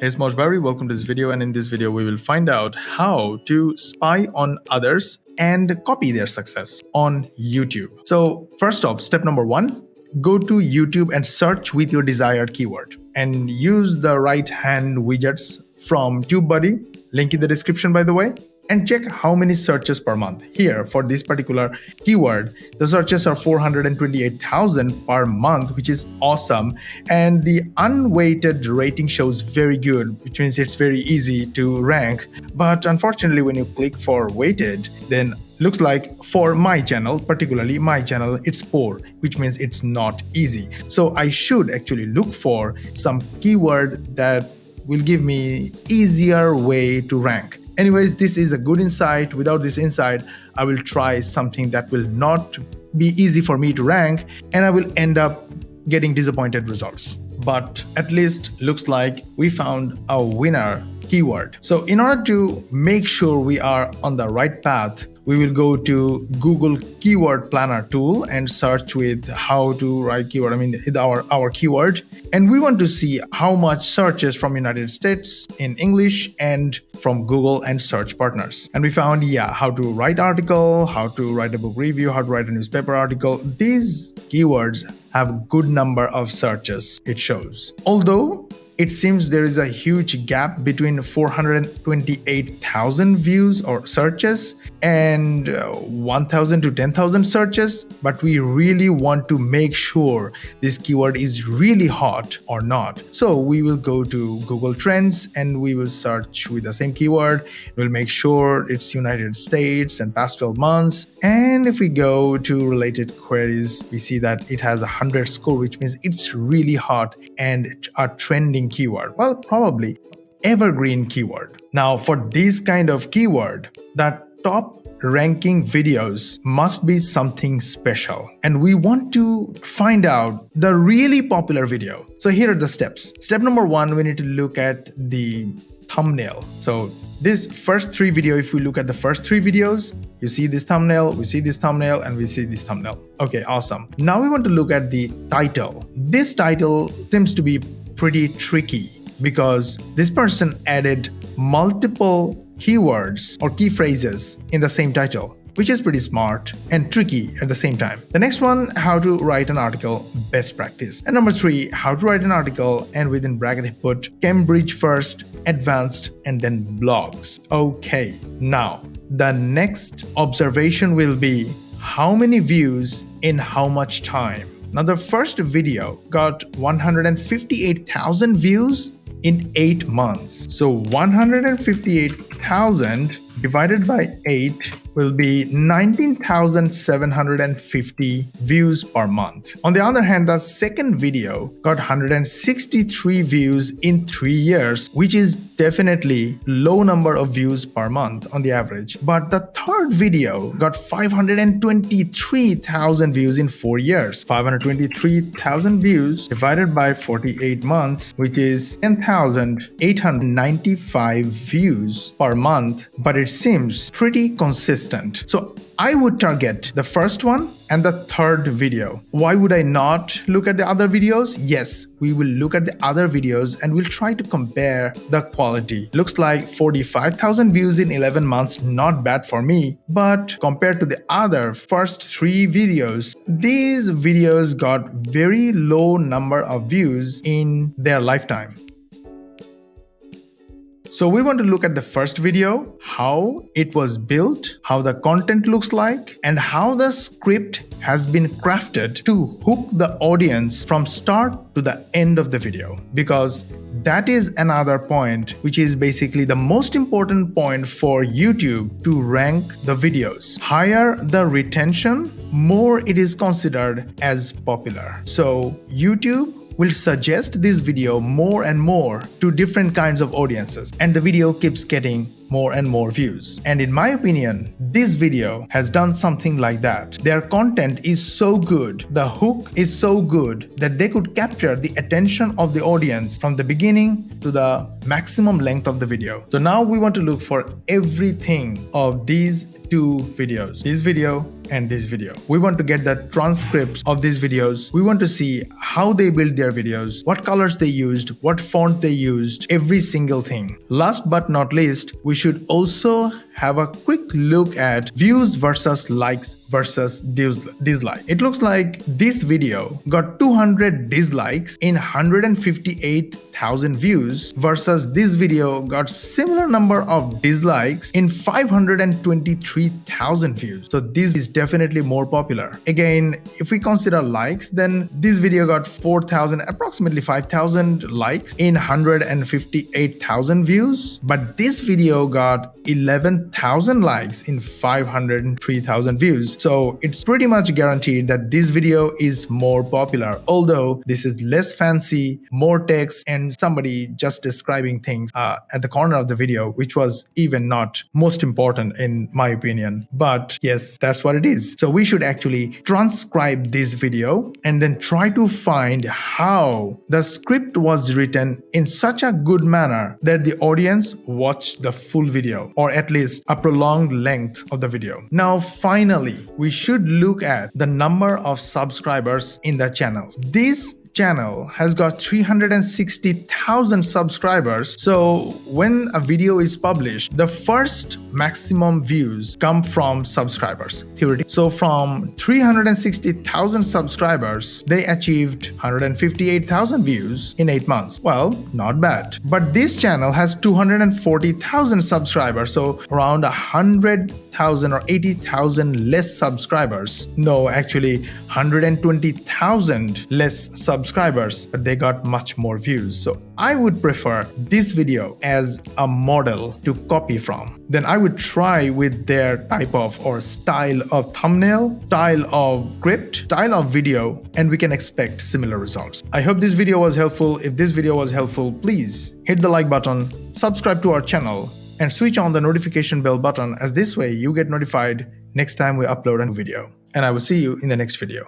Hey, Smashberry, welcome to this video, and in this video we will find out how to spy on others and copy their success on YouTube. So first off, step number one, go to YouTube and search with your desired keyword and use the right hand widgets from TubeBuddy, link in the description by the way, and check how many searches per month. Here for this particular keyword, the searches are 428,000 per month, which is awesome. And the unweighted rating shows very good, which means it's very easy to rank. But unfortunately, when you click for weighted, then looks like for my channel, particularly my channel, it's poor, which means it's not easy. So I should actually look for some keyword that will give me easier way to rank. Anyways, this is a good insight. Without this insight, I will try something that will not be easy for me to rank, and I will end up getting disappointed results. But at least looks like we found a winner keyword. So in order to make sure we are on the right path, we will go to Google Keyword Planner tool and search with how to write keyword, our keyword. And we want to see how much searches from United States in English and from Google and search partners. And we found, how to write article, how to write a book review, how to write a newspaper article. These keywords have a good number of searches, it shows. Although it seems there is a huge gap between 428,000 views or searches and 1,000 to 10,000 searches, but we really want to make sure this keyword is really hot or not. So we will go to Google Trends and we will search with the same keyword. We'll make sure it's United States and past 12 months. And if we go to related queries, we see that it has 100 score, which means it's really hot and a trending keyword. Well, probably evergreen keyword. Now, for this kind of keyword, the top ranking videos must be something special. And we want to find out the really popular video. So here are the steps. Step number one, we need to look at the thumbnail. So this first three video, if we look at the first three videos, you see this thumbnail, we see this thumbnail, and we see this thumbnail. Okay, awesome. Now we want to look at the title. This title seems to be pretty tricky because this person added multiple keywords or key phrases in the same title, which is pretty smart and tricky at the same time. The next one, how to write an article, best practice. And number three, how to write an article, and within bracket he put Cambridge first, advanced, and then blogs. Okay, now the next observation will be how many views in how much time. Now the first video got 158,000 views in 8 months. So 158,000 divided by 8 will be 19,750 views per month. On the other hand, the second video got 163 views in 3 years, which is definitely low number of views per month on the average. But the third video got 523,000 views in 4 years. 523,000 views divided by 48 months, which is 10,895 views per month, but it seems pretty consistent. So I would target the first one and the third video. Why would I not look at the other videos? Yes, we will look at the other videos and we'll try to compare the quality. Looks like 45,000 views in 11 months, not bad for me. But compared to the other first three videos, these videos got very low number of views in their lifetime. So we want to look at the first video, how it was built, how the content looks like, and how the script has been crafted to hook the audience from start to the end of the video. Because that is another point, which is basically the most important point for YouTube to rank the videos. Higher the retention, more it is considered as popular. So YouTube will suggest this video more and more to different kinds of audiences, and the video keeps getting more and more views. And in my opinion, this video has done something like that. Their content is so good, the hook is so good that they could capture the attention of the audience from the beginning to the maximum length of the video. So now we want to look for everything of these two videos. This video and this video. We want to get the transcripts of these videos. We want to see how they build their videos, what colors they used, what font they used, every single thing. Last but not least, we should also have a quick look at views versus likes versus dislike. It looks like this video got 200 dislikes in 158,000 views versus this video got similar number of dislikes in 523,000 views. So this is definitely more popular. Again, if we consider likes, then this video got 4,000, approximately 5,000 likes in 158,000 views, but this video got 11,000 likes in 503,000 views. So it's pretty much guaranteed that this video is more popular, although this is less fancy, more text, and somebody just describing things at the corner of the video, which was even not most important in my opinion. But yes, that's what it is. So we should actually transcribe this video and then try to find how the script was written in such a good manner that the audience watched the full video, or at least a prolonged length of the video. Now, finally, we should look at the number of subscribers in the channel. This channel has got 360,000 subscribers. So when a video is published, the first maximum views come from subscribers, theoretically. So from 360,000 subscribers, they achieved 158,000 views in 8 months. Well, not bad. But this channel has 240,000 subscribers, so around 100,000 or 80,000 less subscribers. No, actually 120,000 less subscribers, but they got much more views. So I would prefer this video as a model to copy from. Then I would try with their type of or style of thumbnail, style of script, style of video, and we can expect similar results. I hope this video was helpful. If this video was helpful, please hit the like button, subscribe to our channel, and switch on the notification bell button, as this way you get notified next time we upload a new video. And I will see you in the next video.